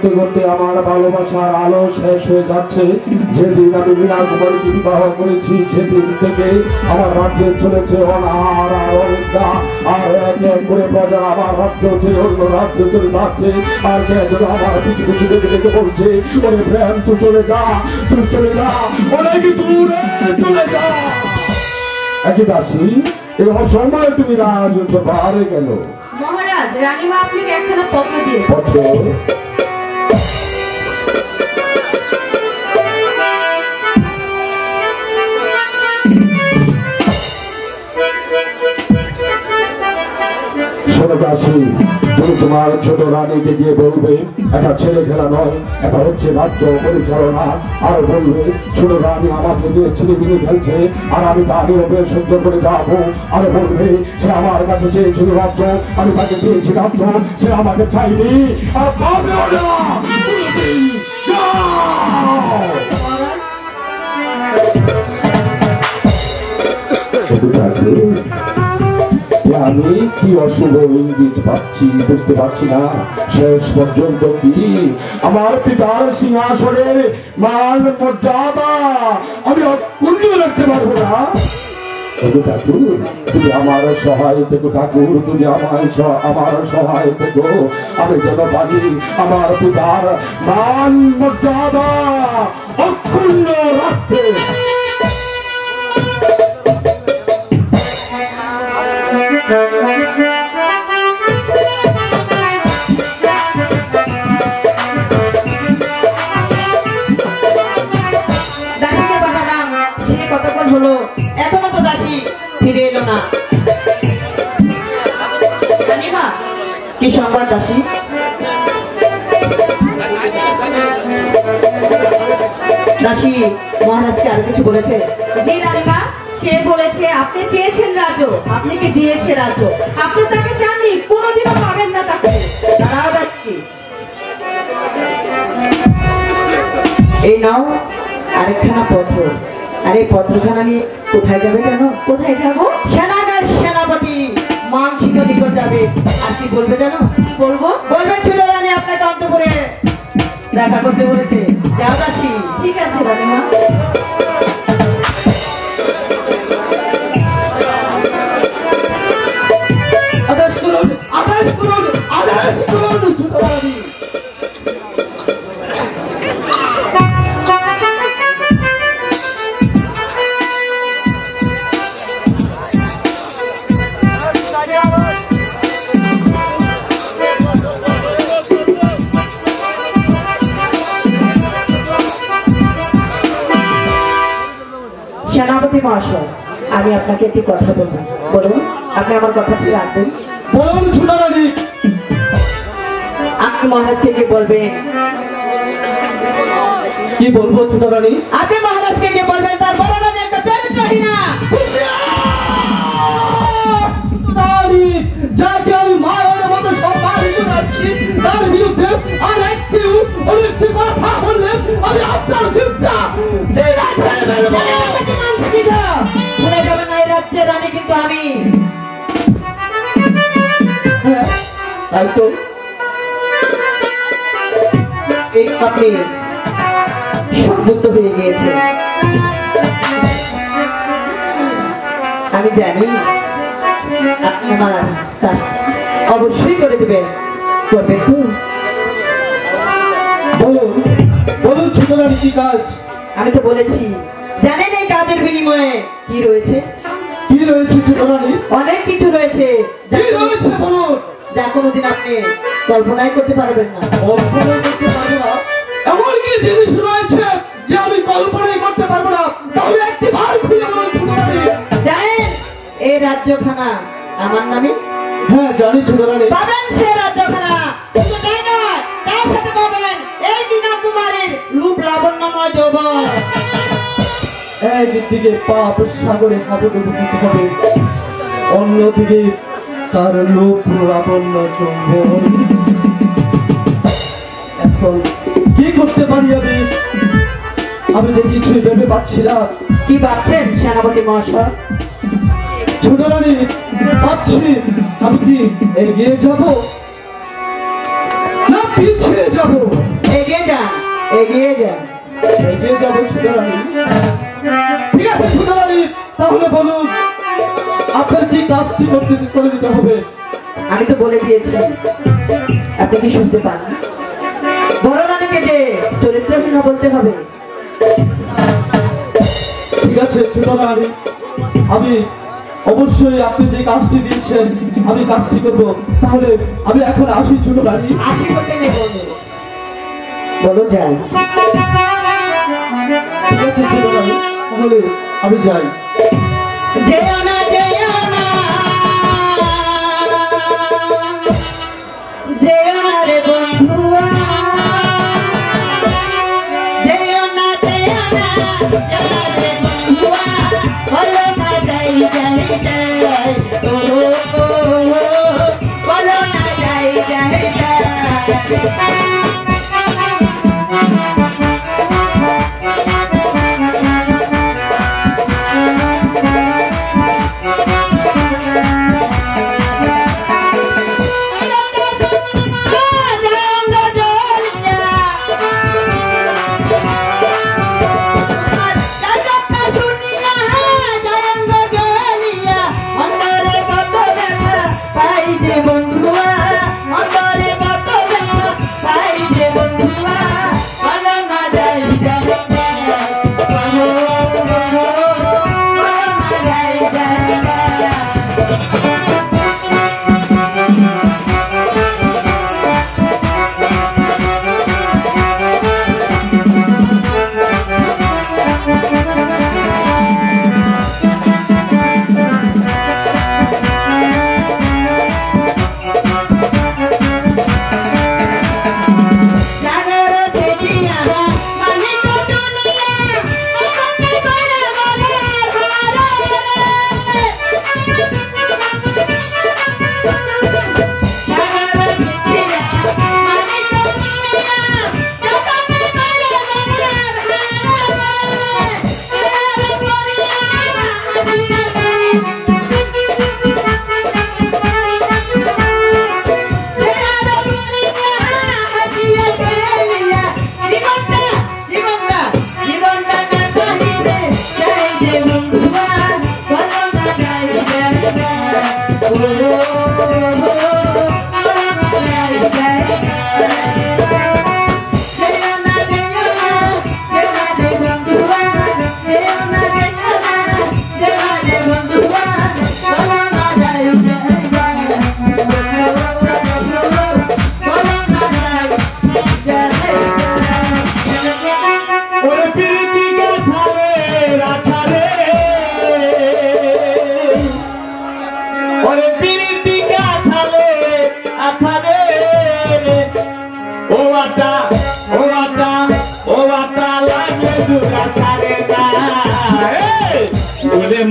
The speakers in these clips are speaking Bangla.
করতে করতে আমার ভালোবাসার আলো শেষ হয়ে যাচ্ছে। যেদিন আমি মীনা কুমারীকে বিবাহ করেছি সেদিন থেকে আমার রাজ্যে চলেছে অনাহার আর অনিদ্রা, আর এক এক করে প্রজা আমার রাজ্য ছেড়ে অন্য রাজ্য চলে যাচ্ছে। আর যেন আমার কিছু কিছু দেখে দেখে বলছে, ওরে প্রেম তুই চলে যা, তুই চলে যা, অনেক দূরে চলে যা। একই দাসী, এই অসময়ে তুমি রাজদরবারে গেল। মহারাজ, রানীমা আপনাকে একখানা পত্র দিয়েছে। পত্র? শোনো দাসী, তুমি তোমার ছোট রানীকে গিয়ে বলবে এটা ছেলে খেলা নয়, এটা হচ্ছে রাজ্য পরিচালনা। আর বলবে ছোট রানী আমাকে নিয়ে ছেলেগুলো খেলছে আর আমি তার নিরবে সহ্য করে যাবো। আর বলবে সে আমার কাছে চেয়েছিল রাজ্য, আমি তাকে দিয়েছি রাজ্য, সে আমাকে চাইনি আর পাবেও না। আমি কি অশুভ ইঙ্গিত পাচ্ছি বুঝতে পারছি না। শেষ পর্যন্ত কি আমার পিতার সিংহাসনের মান মর্যাদা আমি অক্ষুণ্ণ রাখতে পারবো না? ঠাকুর, তুমি আমার সহায় থেকো ঠাকুর, তুমি আমার সহায় থেকো। আমি যেন পারি আমার পিতার মান মর্যাদা অক্ষুণ্ণ রাখতে। দাসীকে পাঠালাম, সে কতক্ষণ হলো, এখনো তো দাসী ফিরে এলো না। কি সংবাদ দাসী? দাসী মহারাজকে আর কিছু বলেছে? জি রানীমা, সে বলেছে আপনি চেয়েছেন রাজ্য, আপনাকে দিয়েছে রাজ্য, আপনি তাকে চাননি, কোনোদিনও পাবেন না তাকে। তারাও যাচ্ছি। এই নাও আরেকখানা পত্র। আর এই পত্রখানা নিয়ে কোথায় যাবে জানো? কোথায় যাব? সেনাগার সেনাপতি মানসিক নিকট যাবে। আর কি বলবে জানো? কি বলবো? বলবে ছিল রানী আপনাকে অন্তপুরে দেখা করতে বলেছে। যাও দাসী। ঠিক আছে রানীমা। আদেশ করুন, আদেশ করুন, আদেশ করুন ছোট রানী। সেনাপতি মহাশয়, আমি আপনাকে একটি কথা বলবো। বলুন, আপনি আমার কথাটি রাখবেন? বলুন ছোট রানী। আপনি মহারাজকে কি বলবেন? কি বলবো ছোট রানী? আপনি মহারাজকে কি বলবেন? তার বড় রানী একটা চরিত্রহীনা রানী, যাকে আমি মায়ের মতো সম্মানিত করছি, তার বিরুদ্ধে আর একটি কথা বললে আমি আপনার চিন্তা ভুলে যাবেন না, এই রাজ্যের রানী কিন্তু আমি। তাই তো এই আপনি সংযুক্ত হয়ে গিয়েছে। আমি জানি আপনি আমার কাজ অবশ্যই করে দেবেন। করবেন তো? বলুন, বলুন ছোট রানী কি কাজ? আমি তো বলেছি, জানেন এই কাজের বিনিময়ে কি রয়েছে? কি রয়েছে ছোট রানী? অনেক কিছু রয়েছে, কি রয়েছে বলুন? যা কোনোদিন আপনি কল্পনাই করতে পারবেন না। কল্পনা করতে পারবো না? এমন কি জিনিস রয়েছে যে আমি কল্পনাই করতে পারবো না? তাহলে একটি বার খুলে বলুন ছোট রানী। জানেন এই রাজ্যখানা আমার নামে? হ্যাঁ জানি ছোট রানী। পাবেন সে রাজ্যখানা, শুধু তাই নয়, তার সাথে পাবেন এই মীনা কুমারীর রূপ লাবণ্যময় যৌবন। একদিকে পাপ সাগরে হাবুডুবু দিতে হবে, অন্যদিকে তার লোক লাবণ্য যৌবন। এখন কি করতে পারি আমি? আমি যে কিছুই ভেবে পাচ্ছি না। কি ভাবছেন সেনাপতি মহাশয়? ছোট রানী, ভাবছি আমি কি এগিয়ে যাব না পিছিয়ে যাব? এগিয়ে যান, এগিয়ে যান। এগিয়ে যাবো ছোট রানী। ঠিক আছে ছোট রানী, তাহলে বলুন আপনার কি কাজটি করে দিতে হবে? আমি তো বলে দিয়েছি, আপনি কি শুনতে পান? বড় রানীকে যে চরিত্রহীন বলতে হবে। ঠিক আছে ছোট রানী, আমি অবশ্যই আপনি যে কাজটি দিয়েছেন আমি কাজটি করবো। তাহলে আমি এখন আসি ছোট রানী। আসি বলতে নেই, বলো বলো যাই। ঠিক আছে ছোট রানী, তাহলে আমি যাই। যেও না, যেও না, যেও না রে বন্ধুয়া, যেও না, যেও না, যেও না রে বন্ধুয়া, বলো না যাই যাই যাই, ও বলো না যাই যাই যাই।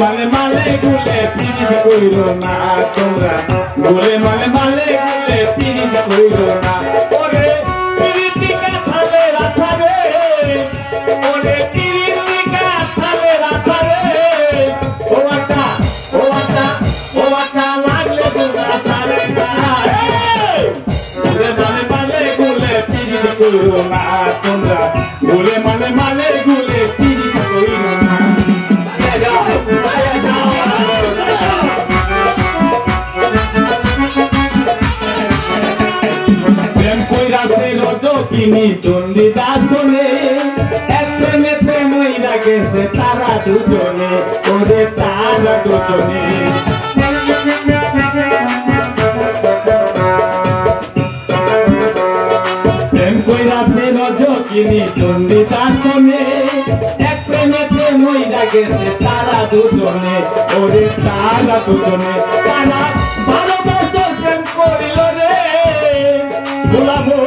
মালে মালে গুলে পিরিত কইরো না তোমরা, গুলে মালে মালে গুলে পিরিত কইরো না। ওরে পিরিতি কাঠালে রাখারে, ওরে পিরিতি কাঠালে রাখারে, ও আটা ও আটা ও আটা লাগলে তোমরা ছাড়ে না। গুলে মালে মালে গুলে পিরিত কইরো না তোমরা, গুলে মালে মালে গুলে পিরিত কইরো না। তিনি চণ্ডীদাসনে এক প্রেমে প্রেম হইয়া গেছে তারা দুজনে, ওরে তারা দুজনে। প্রেম কইরাছে রজকিনী চণ্ডীদাসনে এক প্রেমে প্রেম হইয়া গেছে তারা দুজনে, ওরে তারা দুজনে। তারা 12 বছর প্রেম করিল রে ভুলাবো।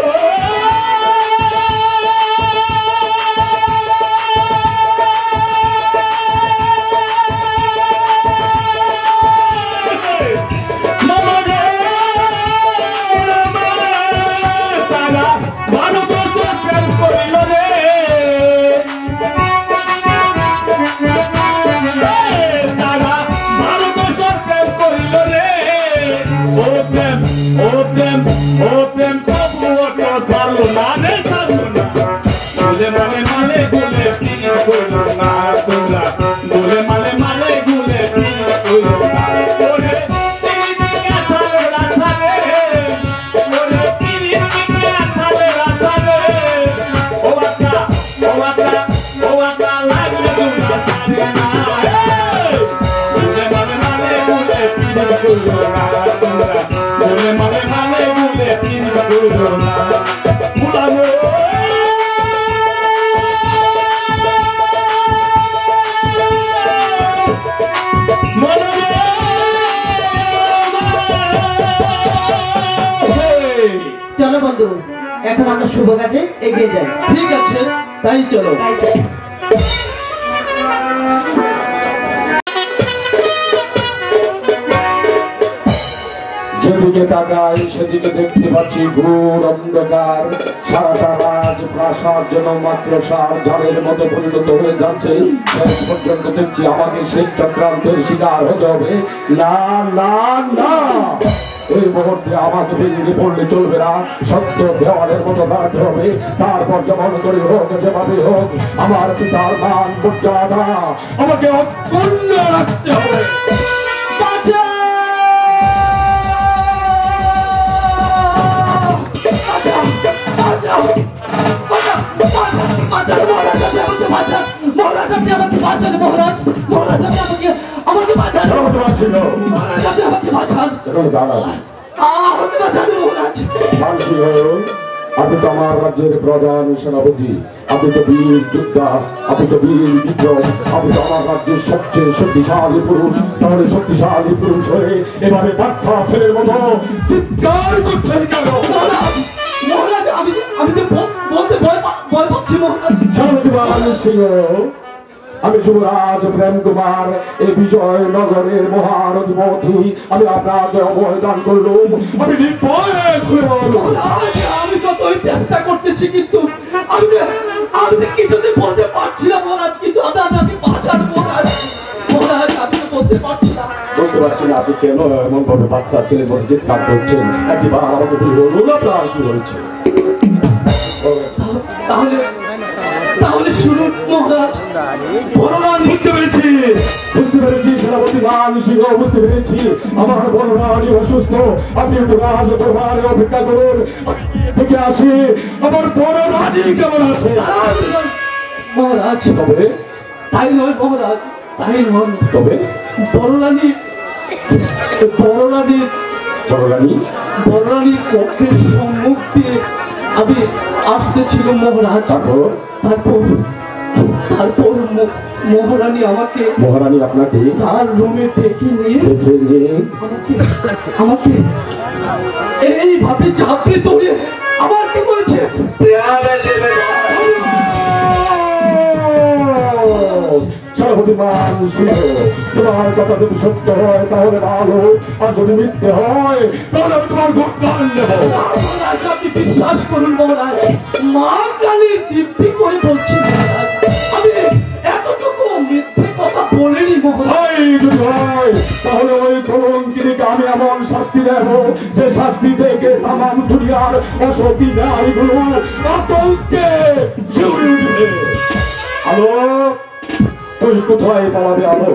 তারা 12 বছর প্রেম করিল রে এখন আমরা শুভ কাজে এগিয়ে যাই। ঠিক আছে, তাই চলো। তাই তো। যেদিকে তাকাই সেদিকে দেখতে পাচ্ছি ঘোর অন্ধকার। সারাটা রাজ প্রাসাদ যেন মাত্র সার ঝাড়ের মতো পরিণত হয়ে যাচ্ছে। শেষ পর্যন্ত দেখছি আমাকে সেই চক্রান্তের শিকার হতে হবে। না না না, এই মুহূর্তে আমাকে বেরিয়ে পড়লে চলবে না। সত্য দেওয়ালের মতো দাঁড়াতে হবে। তারপর যেমন করে হোক, যেভাবে হোক, আমার পিতার মান মর্যাদা আমাকে অক্ষুণ্ণ রাখতে হবে। আপনি তো আমার রাজ্যের প্রধান সেনাপতি, আপনি তো বীর যোদ্ধা, আপনি তো বীর বিক্রম, আপনি তো আমার রাজ্যের সবচেয়ে শক্তিশালী পুরুষ। তাহলে শক্তিশালী পুরুষ হয়ে এভাবে বাচ্চা ছেলের মতো চিৎকার করছেন কেন? মহারাজ, আমি যে বলতে ভয় পাচ্ছি মহারাজ। আমি যুবরাজ প্রেম কুমার, এই বিজয় নগরের মহান অধিপতি। আমি আপনাকে অবদান করলুম, আমি আমি যতই চেষ্টা করতেছি, কিন্তু আমি যে কিছুতে বলতে পারছি না মহারাজ। কিন্তু আমাকে বাঁচান মহারাজ। মহারাজ, আমি তো বলতে পারছি না। বুঝতে পারছি না আপনি কেন এমন ভাবে বাচ্চা ছেলে বলে চিৎকার করছেন। একবার আমাকে বলুন আপনার কি হয়েছে। তাহলে শুনুন মহারাজ। বুঝতে পেরেছি সেনাপতি মান সিংহ, বুঝতে পেরেছি আমার বড় রানী অসুস্থ। আপনি একটু রাজ দরবারে অপেক্ষা করুন, দেখে আসি আমার বড় রানী কেমন আছে। মহারাজ, তবে তাই নয় মহারাজ, তাই নয়। তবে বড় রানীর কক্ষের সম্মুখ দিয়ে আমি আসতেছিল মহারাজ। তারপর মহারানী আপনাকে তার রুমে ডেকে নিয়ে আমাকে এইভাবে চাপড়ে ধরে আমাকে বলছে, সেনাপতি মান সিংহ, তোমার কথা যদি সত্য হয় তাহলে ভালো, আর যদি মিথ্যে হয় তাহলে আমি তোমার ঘটনা নেব। আপনি বিশ্বাস করুন মহারাজ, মা কালীর দিব্যি করে বলছি মহারাজ, আমি এতটুকু মিথ্যে কথা বলিনি মহারাজ। যদি হয় তাহলে ওই কলঙ্কিনীকে আমি এমন শাস্তি দেব যে শাস্তি দেখে তামাম দুনিয়ার অসতী নারীগুলো আতঙ্কে শিউরে উঠবে। আলো, তুই কোথায় পালাবে? আলো,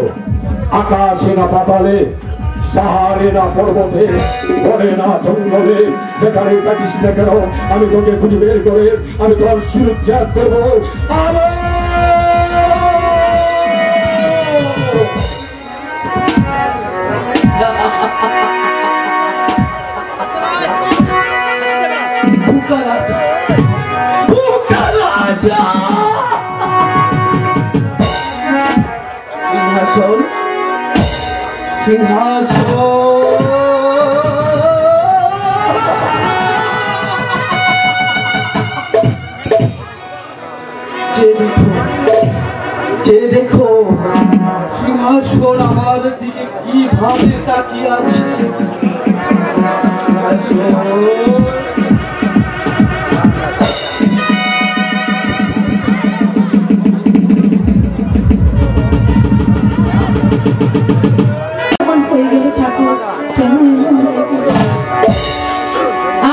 আকাশে না পাতালে, পাহাড়ে না পর্বতে, বনে না জঙ্গলে, যেখানে থাকিস না কেন আমি তোকে খুঁজে বের করে আমি তোর সুরক্ষা করবো। আলো, যে দেখো সিংহাসন আমার দিকে কিভাবে তাকিয়ে আছে।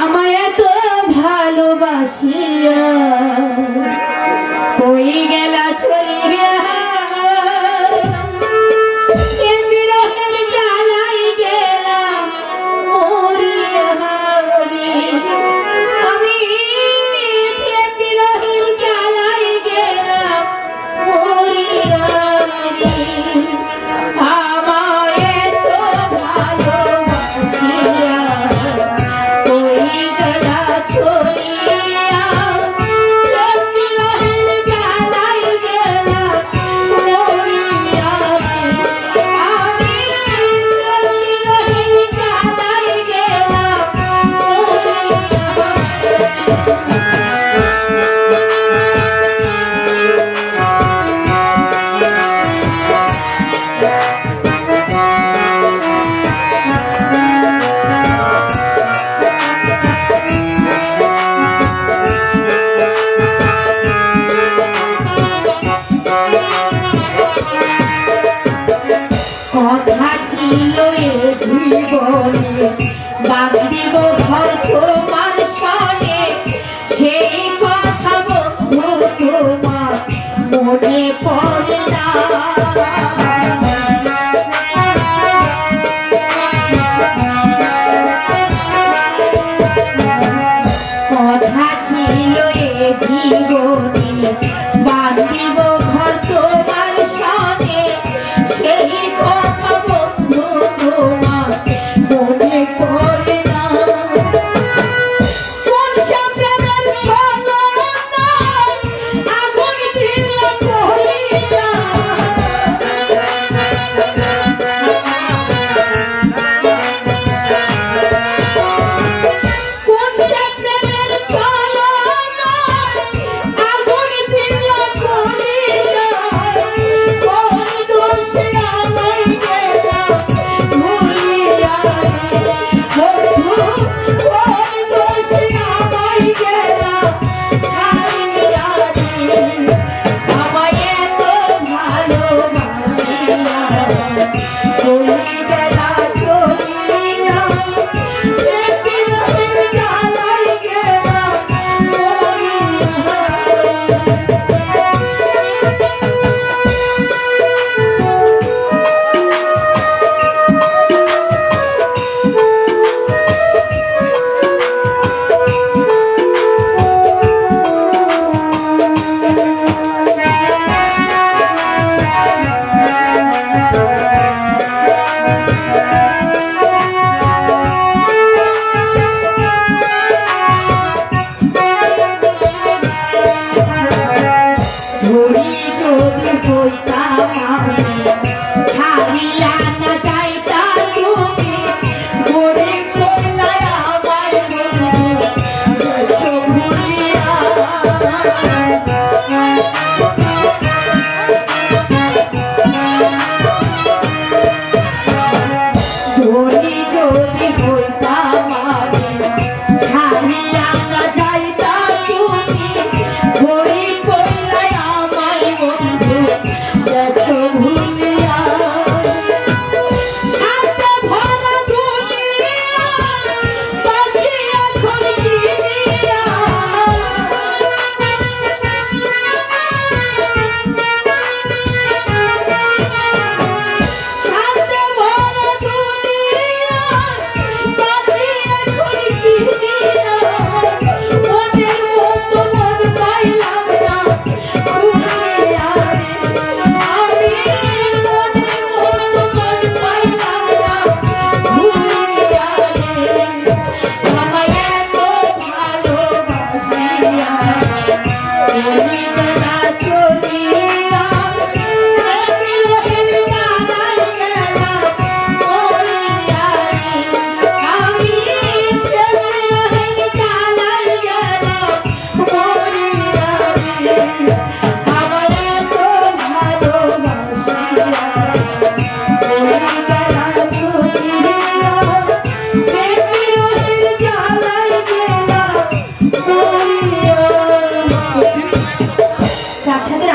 আমায় এত ভালোবাসিয়া কই গেলা চলিয়া, এ বিরহের জ্বালাই গেলাম মরিয়া।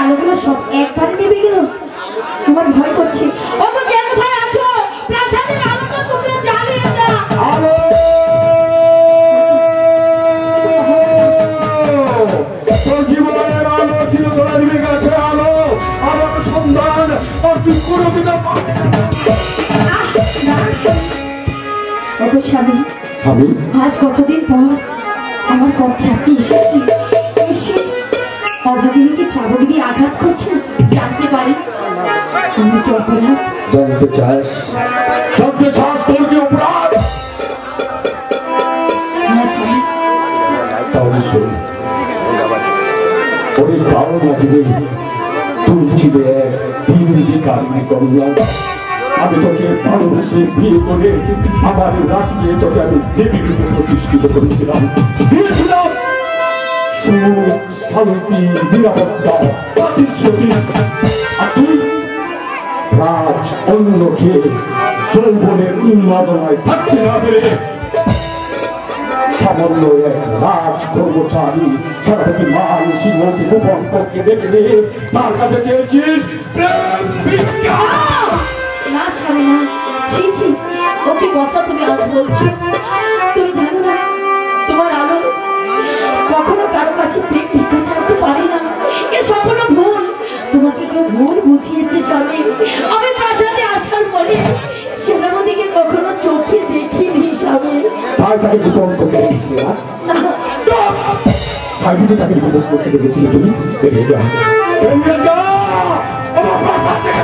আলোগুলো সব একবারে নেমে গেল। আমার ভয় করছে। ওগো, কে কোথায় আছো? প্রাসাদের আলোটা তোমরা জ্বালিয়ে দাও। আলো তোর জীবনের আলো চিরতরে নিভে গেছে। আলো আমার সন্ধান আর তুই কোনোদিনও পাবি না। ওগো স্বামী, স্বামী, আজ কতদিন পর আমার কক্ষে আপনি এসেছেন। এসে অভাগিনীকে চাবুক দিয়ে আঘাত করছেন, জানতে পারি আমি কি অপরাধ? জানতে চাস? জানতে চাস তোর কি অপরাধ? না স্বামী, তাহলে শোন, ওই কারো লাগবে তুই ছিলে তিন বিকারণে করলাম। আমি তোকে ভালোবেসে বিয়ে করে আমার রাজ্যে তোকে আমি দেবীর রূপে প্রতিষ্ঠিত করেছিলাম, দিয়েছিলাম সুখ, শান্তি, নিরাপত্তা, প্রতিশ্রুতি। আর তুই রাজ অন্য খেয়ে যৌবনের উন্মাদনায় থাকতে না পেরে সামান্য এক রাজ কর্মচারী সারাটি মান সিংহকে গোপন করতে দেখে তার কাছে চেয়েছিস প্রেম ভিক্ষা। না স্বামী, না। ছি ছি, ওকে কথা তুমি আজ বলছো? তুমি জানো না তোমার আলো কখনো কারো কাছে প্রেম ভিক্ষা চাইতে পারে না। এ সম্পূর্ণ ভুল। তোমাকে কেউ ভুল বুঝিয়েছে স্বামী। আমি প্রাসাদে আসার পরে সেনাপতিকে কখনো চোখে দেখিনি স্বামী। তাই তাকে গোপন করতে দেখেছিলে? না, তাই বুঝে তাকে গোপন করতে দেখেছিলে? তুমি বেরিয়ে যা, বেরিয়ে যা আমার প্রাসাদ থেকে।